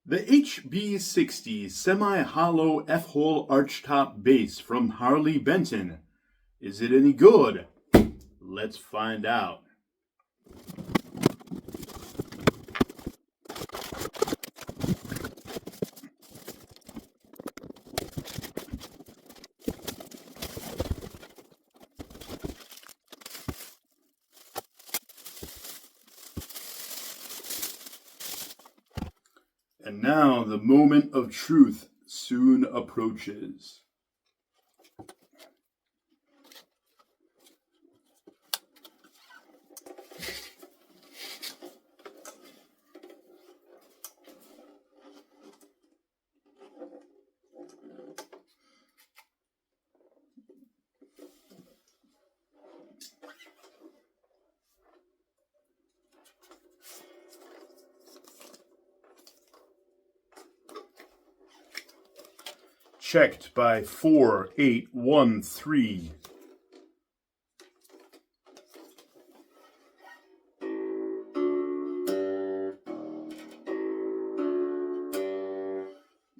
The HB-60 semi-hollow F-hole archtop bass from Harley Benton. Is it any good? Let's find out. And now the moment of truth soon approaches. Checked by 4813.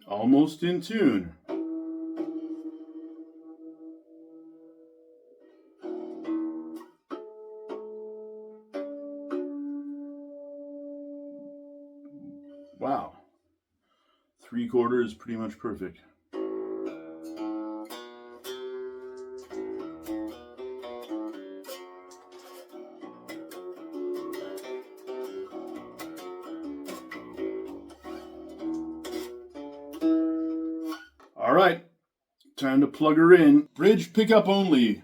Almost in tune. Wow. 3/4 is pretty much perfect. All right, time to plug her in. Bridge pickup only.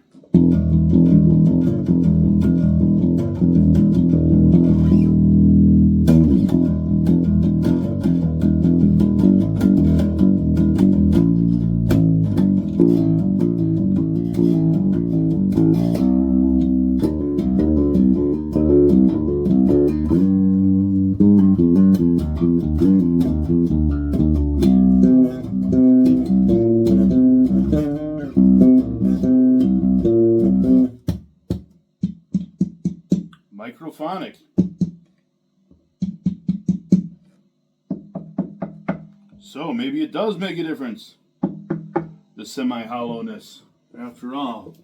Microphonic. So maybe it does make a difference. The semi-hollowness, after all.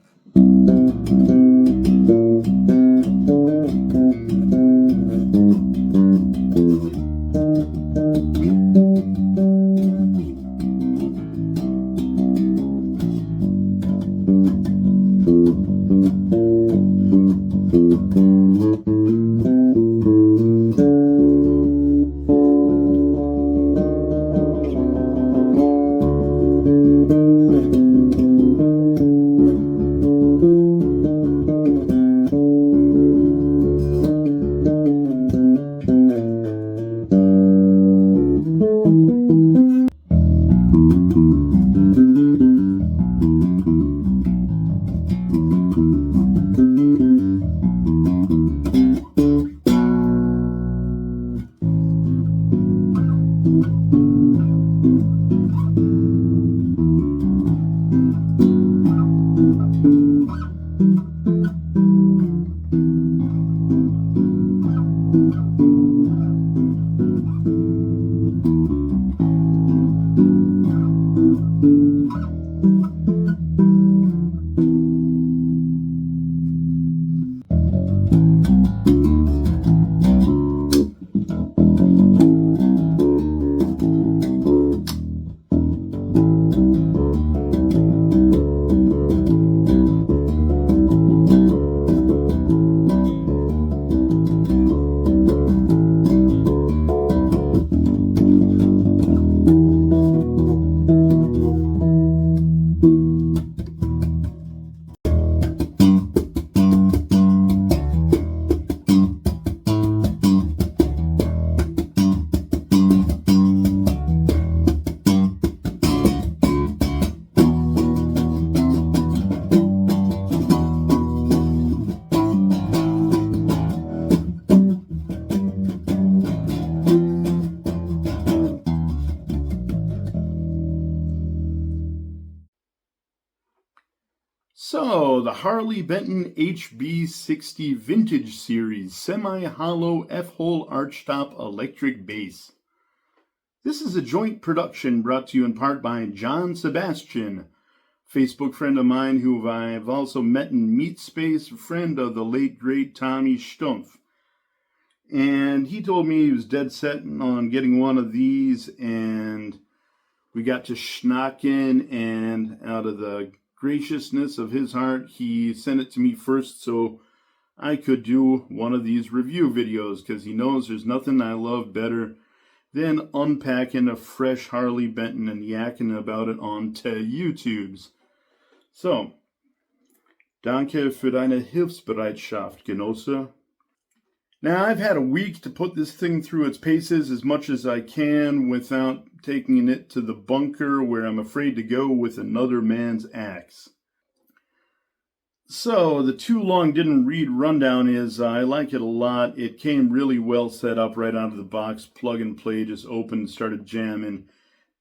So, the Harley Benton HB-60 Vintage Series Semi-Hollow F-hole Archtop Electric Bass. This is a joint production brought to you in part by John Sebastian, Facebook friend of mine who I've also met in Meat Space, a friend of the late, great Tommy Stumpf. And he told me he was dead set on getting one of these, and we got to schnocking, and out of the graciousness of his heart, he sent it to me first so I could do one of these review videos, because he knows there's nothing I love better than unpacking a fresh Harley Benton and yakking about it onto YouTubes. So, danke für deine Hilfsbereitschaft, Genosse. Now, I've had a week to put this thing through its paces as much as I can without taking it to the bunker where I'm afraid to go with another man's axe. So, the too long didn't read rundown is I like it a lot. It came really well set up right out of the box. Plug and play, just opened, started jamming.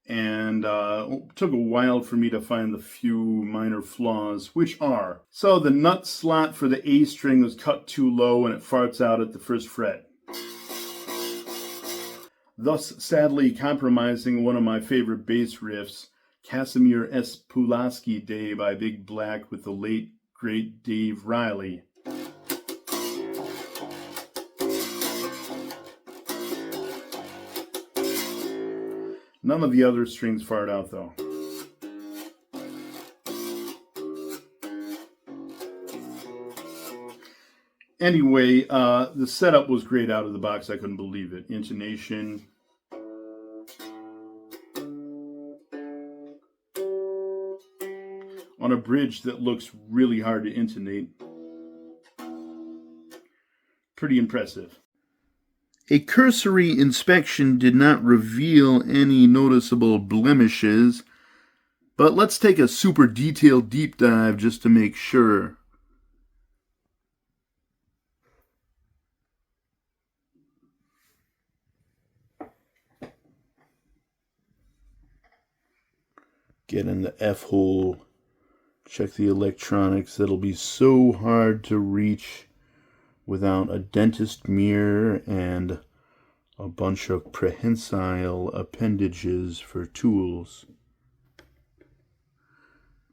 And it took a while for me to find the few minor flaws, which are: so the nut slot for the A string was cut too low and it farts out at the first fret, thus sadly compromising one of my favorite bass riffs, Casimir S. Pulaski Day by Big Black with the late great Dave Riley. None of the other strings fart out though. Anyway, the setup was great out of the box. I couldn't believe it. Intonation. On a bridge that looks really hard to intonate. Pretty impressive. A cursory inspection did not reveal any noticeable blemishes, but let's take a super detailed deep dive just to make sure. Get in the F-hole. Check the electronics. That'll be so hard to reach without a dentist mirror and a bunch of prehensile appendages for tools.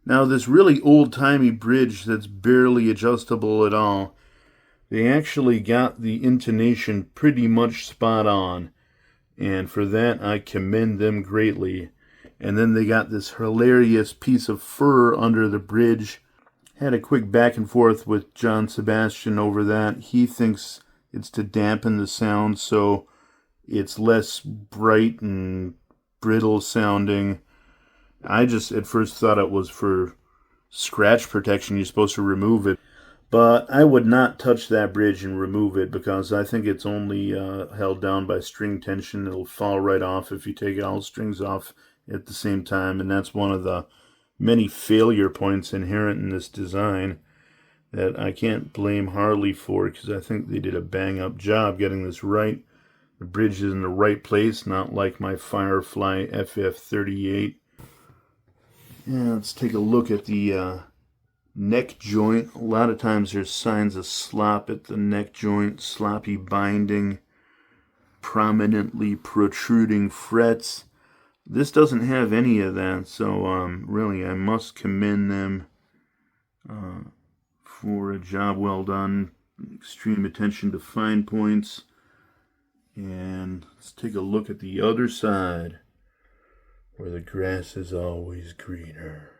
Now, this really old-timey bridge that's barely adjustable at all, they actually got the intonation pretty much spot on, and for that I commend them greatly. And then they got this hilarious piece of fur under the bridge. Had a quick back and forth with John Sebastian over that. He thinks it's to dampen the sound so it's less bright and brittle sounding. I just at first thought it was for scratch protection. You're supposed to remove it. But I would not touch that bridge and remove it because I think it's only held down by string tension. It'll fall right off if you take all strings off at the same time, and that's one of the many failure points inherent in this design that I can't blame Harley for, because I think they did a bang-up job getting this right. The bridge is in the right place, not like my Firefly FF38. Yeah, let's take a look at the neck joint. A lot of times there's signs of slop at the neck joint, sloppy binding, prominently protruding frets. This doesn't have any of that, so really I must commend them for a job well done. Extreme attention to fine points. And let's take a look at the other side, where the grass is always greener.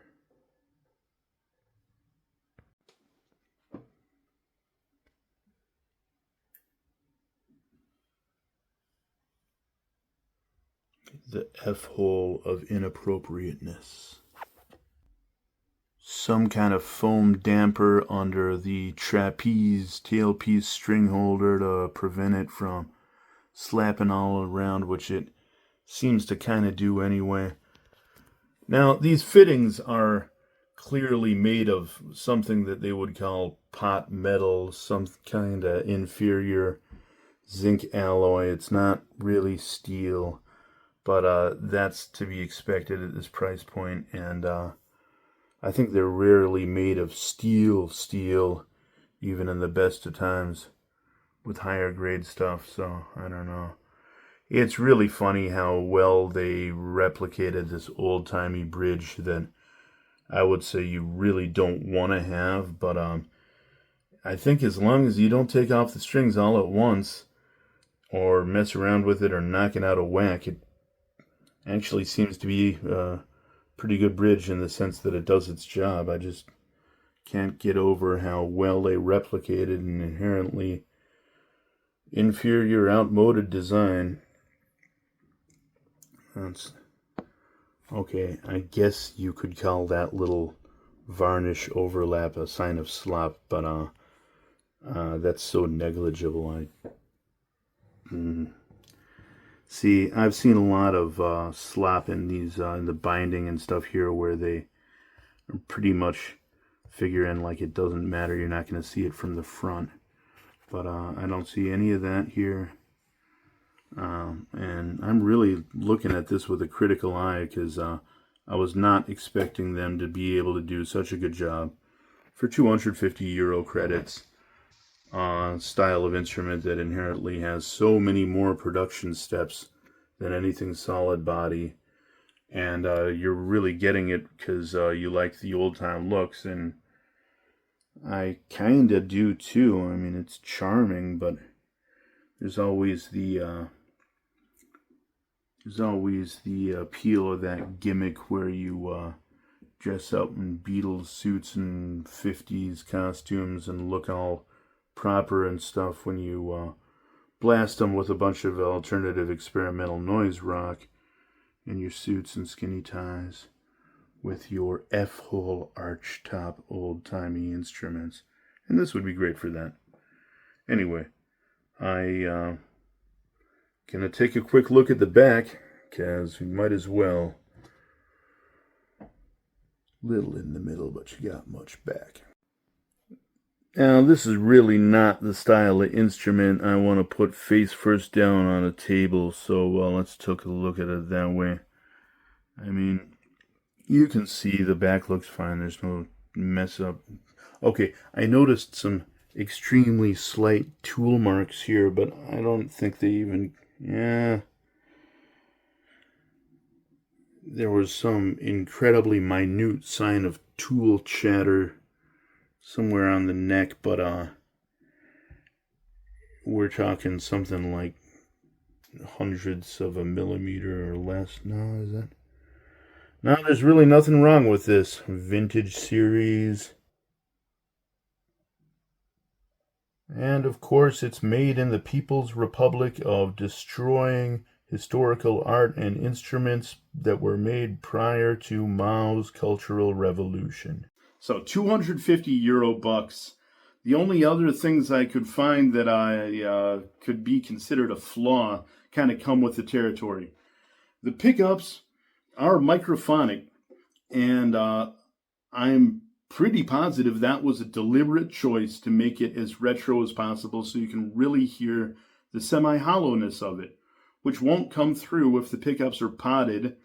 The F-hole of inappropriateness. Some kind of foam damper under the trapeze tailpiece string holder to prevent it from slapping all around, which it seems to kind of do anyway. Now, these fittings are clearly made of something that they would call pot metal, some kind of inferior zinc alloy. It's not really steel. But that's to be expected at this price point, and I think they're rarely made of steel, even in the best of times with higher grade stuff, so I don't know. It's really funny how well they replicated this old-timey bridge that I would say you really don't want to have, but I think as long as you don't take off the strings all at once, or mess around with it, or knock it out of whack, it actually seems to be a pretty good bridge in the sense that it does its job. I just can't get over how well they replicated an inherently inferior, outmoded design. That's okay. I guess you could call that little varnish overlap a sign of slop, but that's so negligible. See, I've seen a lot of slop in these in the binding and stuff here, where they are pretty much figuring like it doesn't matter, you're not going to see it from the front. But I don't see any of that here. And I'm really looking at this with a critical eye, because I was not expecting them to be able to do such a good job for 250 euro credits. Style of instrument that inherently has so many more production steps than anything solid body. And you're really getting it because you like the old time looks, and I kinda do too. I mean, it's charming, but there's always the appeal of that gimmick where you dress up in Beatles suits and 50s costumes and look all proper and stuff when you blast them with a bunch of alternative experimental noise rock in your suits and skinny ties with your F-hole Archtop old-timey instruments. And this would be great for that. Anyway, I gonna take a quick look at the back, because we might as well. Little in the middle, but you got much back. Now, this is really not the style of instrument I want to put face first down on a table, so let's take a look at it that way. I mean, you can see the back looks fine, there's no mess up. Okay, I noticed some extremely slight tool marks here, but I don't think they even, there was some incredibly minute sign of tool chatter somewhere on the neck, but we're talking something like hundredths of a millimeter or less. No, is that? No, there's really nothing wrong with this vintage series. And of course, it's made in the People's Republic of destroying historical art and instruments that were made prior to Mao's Cultural Revolution. So 250 Eurobucks. The only other things I could find that I could be considered a flaw kind of come with the territory. The pickups are microphonic, and I'm pretty positive that was a deliberate choice to make it as retro as possible so you can really hear the semi-hollowness of it, which won't come through if the pickups are potted,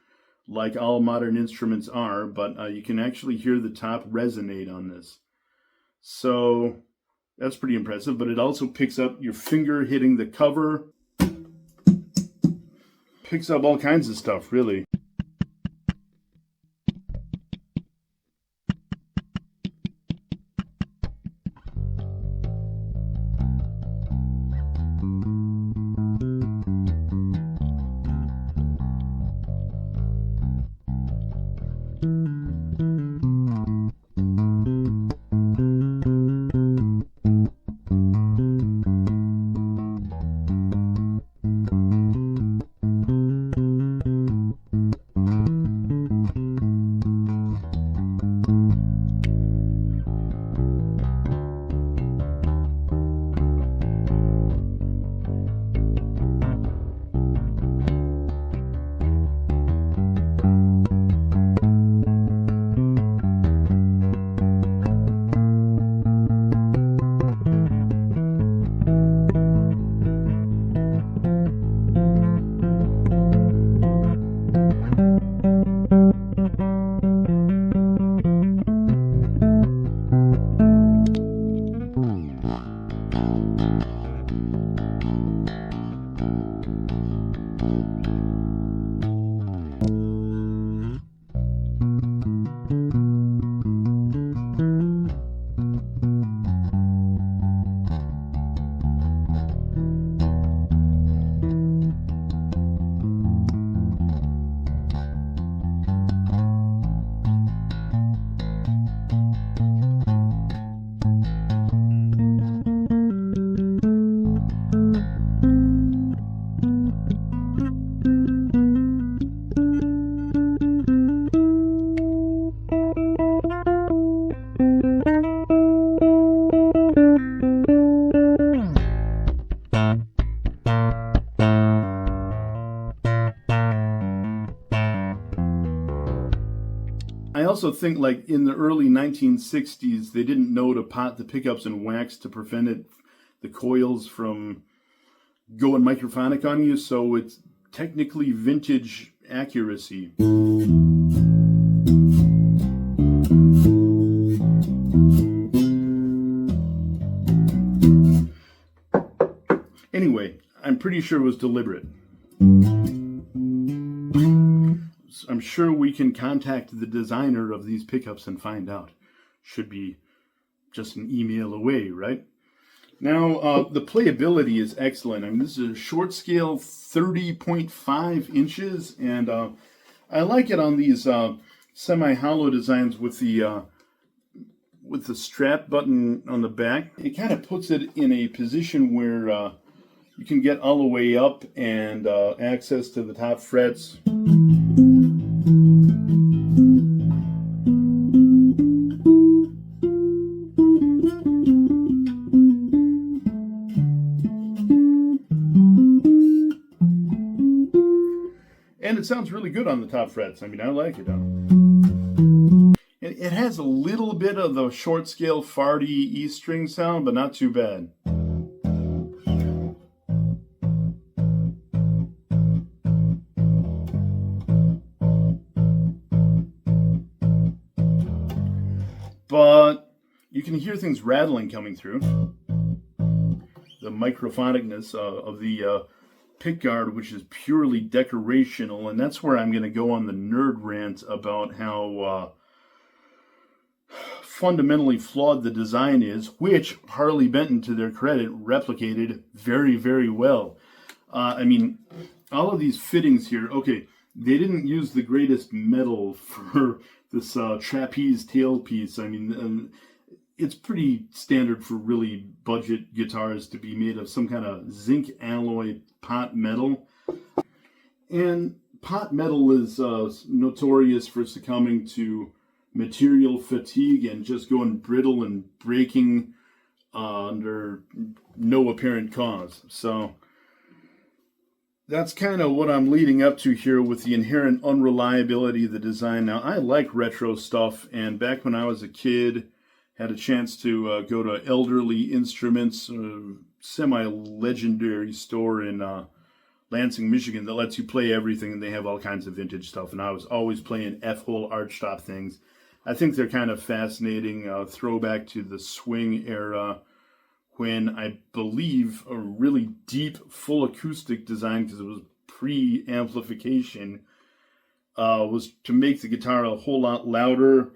like all modern instruments are, but you can actually hear the top resonate on this. So that's pretty impressive, but it also picks up your finger hitting the cover. Picks up all kinds of stuff, really. I also think, like, in the early 1960s, they didn't know to pot the pickups in wax to prevent the coils from going microphonic on you, so it's technically vintage accuracy. Anyway, I'm pretty sure it was deliberate. I'm sure we can contact the designer of these pickups and find out. Should be just an email away, right? Now, the playability is excellent. I mean, this is a short scale, 30.5 inches, and I like it on these semi-hollow designs with the strap button on the back. It kind of puts it in a position where you can get all the way up and access to the top frets. And it sounds really good on the top frets. I mean, I like it. It has a little bit of the short scale farty E string sound, but not too bad. But you can hear things rattling coming through. The microphonicness of the pickguard, which is purely decorational, and that's where I'm going to go on the nerd rant about how fundamentally flawed the design is, which Harley Benton, to their credit, replicated very, very well. I mean, all of these fittings here, okay, they didn't use the greatest metal for this trapeze tailpiece. I mean, it's pretty standard for really budget guitars to be made of some kind of zinc alloy pot metal. And pot metal is notorious for succumbing to material fatigue and just going brittle and breaking under no apparent cause. So that's kind of what I'm leading up to here with the inherent unreliability of the design. Now, I like retro stuff, and back when I was a kid, had a chance to go to Elderly Instruments, a semi-legendary store in Lansing, Michigan, that lets you play everything, and they have all kinds of vintage stuff. And I was always playing F-hole Archtop things. I think they're kind of fascinating, throwback to the swing era, when I believe a really deep, full acoustic design, because it was pre-amplification, was to make the guitar a whole lot louder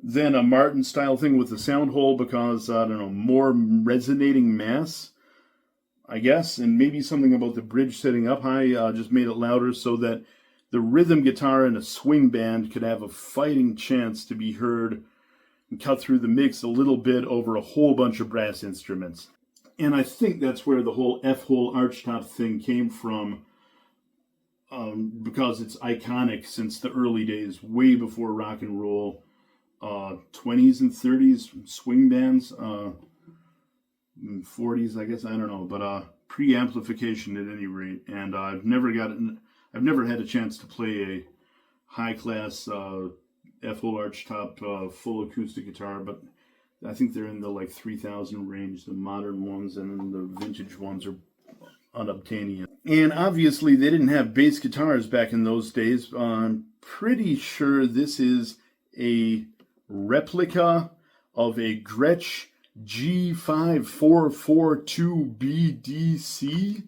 than a Martin-style thing with the sound hole, because, I don't know, more resonating mass, I guess, and maybe something about the bridge setting up high just made it louder so that the rhythm guitar in a swing band could have a fighting chance to be heard and cut through the mix a little bit over a whole bunch of brass instruments. And I think that's where the whole F-hole Archtop thing came from, because it's iconic since the early days, way before rock and roll. 20s and 30s swing bands, 40s, I guess, I don't know, but pre-amplification at any rate. And I've never had a chance to play a high-class F-hole Archtop full acoustic guitar, but I think they're in the like 3,000 range, the modern ones, and then the vintage ones are unobtainium. And obviously they didn't have bass guitars back in those days. I'm pretty sure this is a replica of a Gretsch G5442BDC.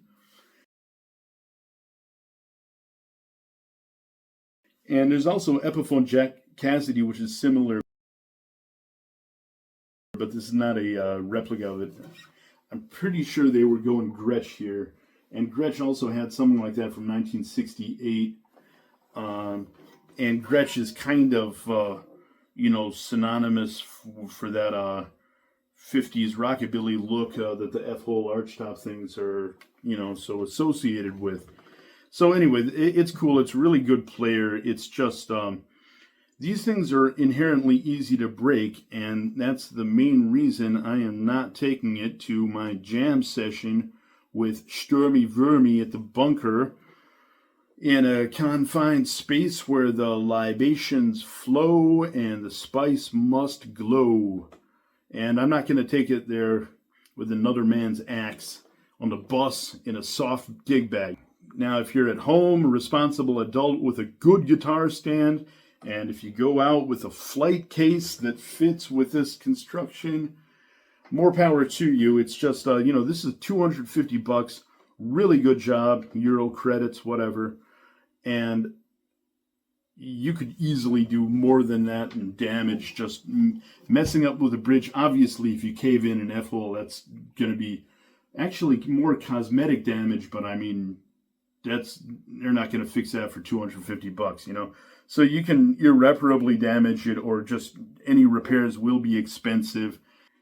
And there's also Epiphone Jack Cassidy, which is similar, but this is not a replica of it. I'm pretty sure they were going Gretsch here. And Gretsch also had something like that from 1968. And Gretsch is kind of, synonymous for that 50s rockabilly look that the F-hole Archtop things are, so associated with. So anyway, it's cool. It's a really good player. It's just, these things are inherently easy to break, and that's the main reason I am not taking it to my jam session with Sturmy Vermy at the Bunker in a confined space where the libations flow and the spice must glow. And I'm not going to take it there with another man's axe on the bus in a soft gig bag. Now, if you're at home, a responsible adult with a good guitar stand, and if you go out with a flight case that fits with this construction, more power to you. It's just, this is $250, really good job, Euro credits, whatever. And you could easily do more than that in damage, just messing up with a bridge. Obviously, if you cave in an F-hole, that's going to be actually more cosmetic damage, but I mean, they're not going to fix that for $250, So you can irreparably damage it, or just any repairs will be expensive.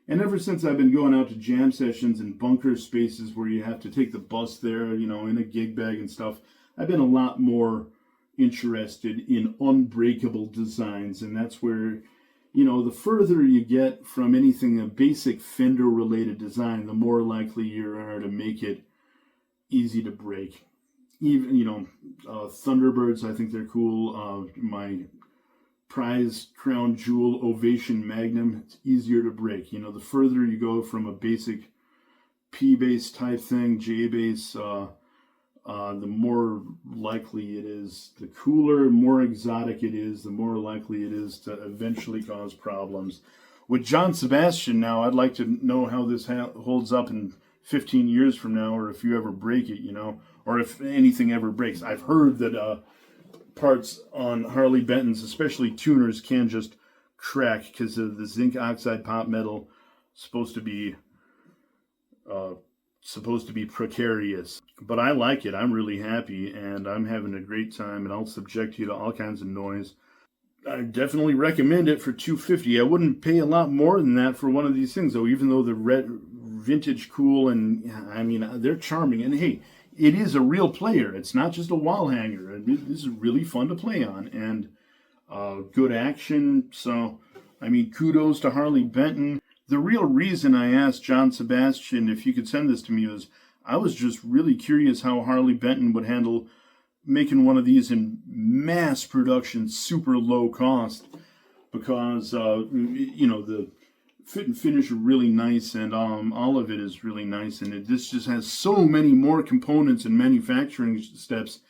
And ever since I've been going out to jam sessions and bunker spaces where you have to take the bus there, in a gig bag and stuff, I've been a lot more interested in unbreakable designs. And that's where, the further you get from anything, a basic Fender-related design, the more likely you are to make it easy to break. Even, Thunderbirds, I think they're cool. My prized crown jewel Ovation Magnum, it's easier to break. The further you go from a basic P-bass type thing, J-bass, the more likely it is, the cooler, more exotic it is, the more likely it is to eventually cause problems. With John Sebastian now, I'd like to know how this holds up in 15 years from now, or if you ever break it, or if anything ever breaks. I've heard that parts on Harley Bentons, especially tuners, can just crack because of the zinc oxide pop metal supposed to be precarious. But I like it. I'm really happy, and I'm having a great time, and I'll subject you to all kinds of noise. I definitely recommend it for $250. I wouldn't pay a lot more than that for one of these things, though, even though they're vintage cool, and I mean, they're charming. And hey, it is a real player. It's not just a wall hanger. This is really fun to play on, and good action. So, I mean, kudos to Harley Benton. The real reason I asked John Sebastian if you could send this to me was I was just really curious how Harley Benton would handle making one of these in mass production, super low cost, because, the fit and finish are really nice, and all of it is really nice, and this just has so many more components and manufacturing steps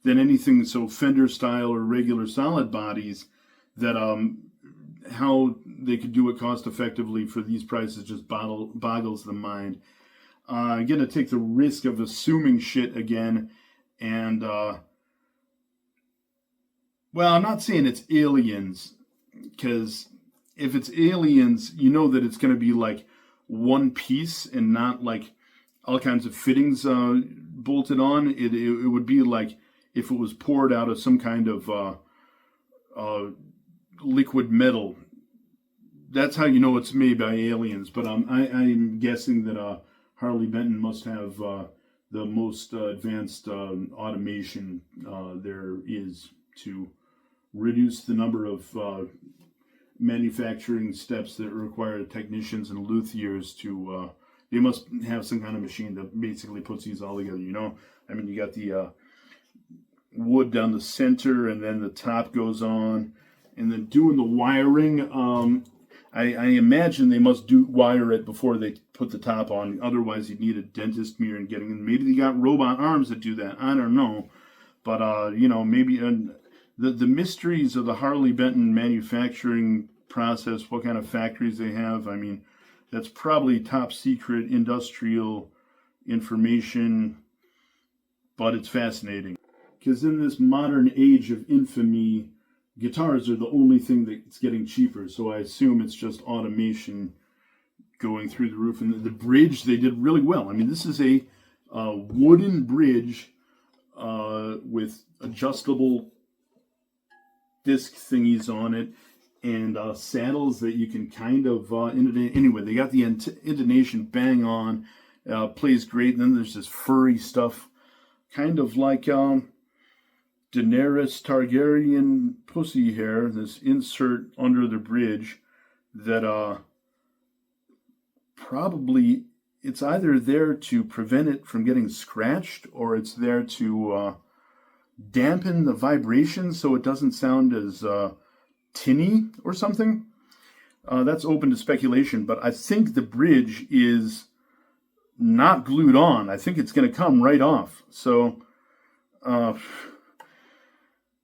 than anything so Fender style or regular solid bodies, that how they could do it cost effectively for these prices just boggles the mind. I'm going to take the risk of assuming shit again, and I'm not saying it's aliens, because if it's aliens, you know that it's going to be like one piece and not like all kinds of fittings bolted on. It would be like if it was poured out of some kind of liquid metal. That's how you know it's made by aliens. But I'm guessing that Harley Benton must have the most advanced automation there is to reduce the number of manufacturing steps that require technicians and luthiers to, they must have some kind of machine that basically puts these all together, I mean, you got the wood down the center, and then the top goes on, and then doing the wiring, I imagine they must wire it before they put the top on, otherwise you'd need a dentist mirror and getting in. Maybe they got robot arms that do that, I don't know, but, maybe... The mysteries of the Harley Benton manufacturing process, what kind of factories they have, I mean, that's probably top secret industrial information, but it's fascinating. Because in this modern age of infamy, guitars are the only thing that's getting cheaper, so I assume it's just automation going through the roof. And the bridge, they did really well. I mean, this is a wooden bridge with adjustable disc thingies on it, and saddles that you can kind of intonate. Anyway, they got the intonation bang on, plays great, and then there's this furry stuff, kind of like Daenerys Targaryen pussy hair, this insert under the bridge that probably, it's either there to prevent it from getting scratched, or it's there to dampen the vibration so it doesn't sound as tinny or something. That's open to speculation, but I think the bridge is not glued on. I think it's going to come right off. So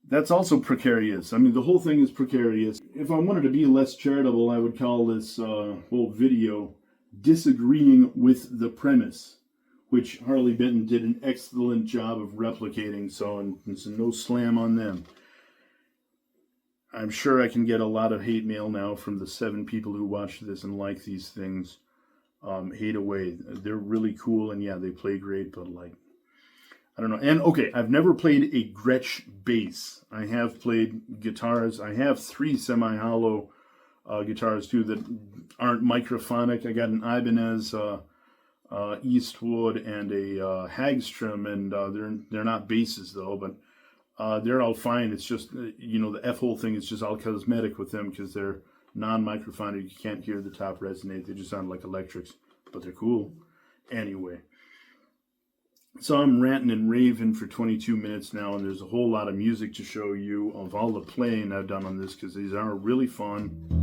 that's also precarious. I mean, the whole thing is precarious. If I wanted to be less charitable, I would call this whole video disagreeing with the premise, which Harley Benton did an excellent job of replicating, so it's no slam on them. I'm sure I can get a lot of hate mail now from the 7 people who watch this and like these things. Hate away. They're really cool, and yeah, they play great, but like, I don't know. And okay, I've never played a Gretsch bass. I have played guitars. I have 3 semi-hollow guitars too that aren't microphonic. I got an Ibanez Eastwood and a Hagstrom, and they're not basses though, but they're all fine. It's just the F-hole thing is just all cosmetic with them because they're non-microphonic. You can't hear the top resonate. They just sound like electrics, but they're cool anyway. So I'm ranting and raving for 22 minutes now, and there's a whole lot of music to show you of all the playing I've done on this because these are really fun.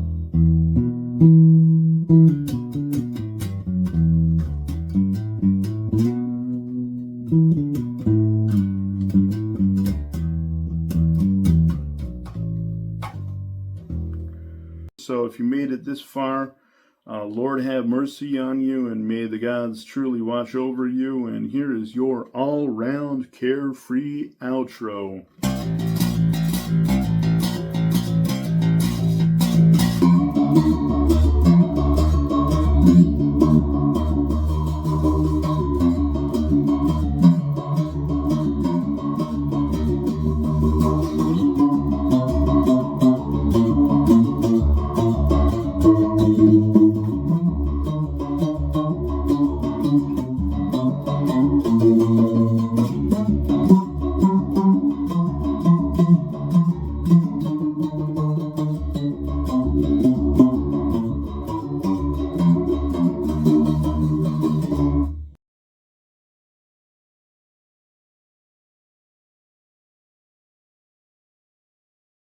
So if you made it this far, Lord have mercy on you, and may the gods truly watch over you. And here is your all-round carefree outro.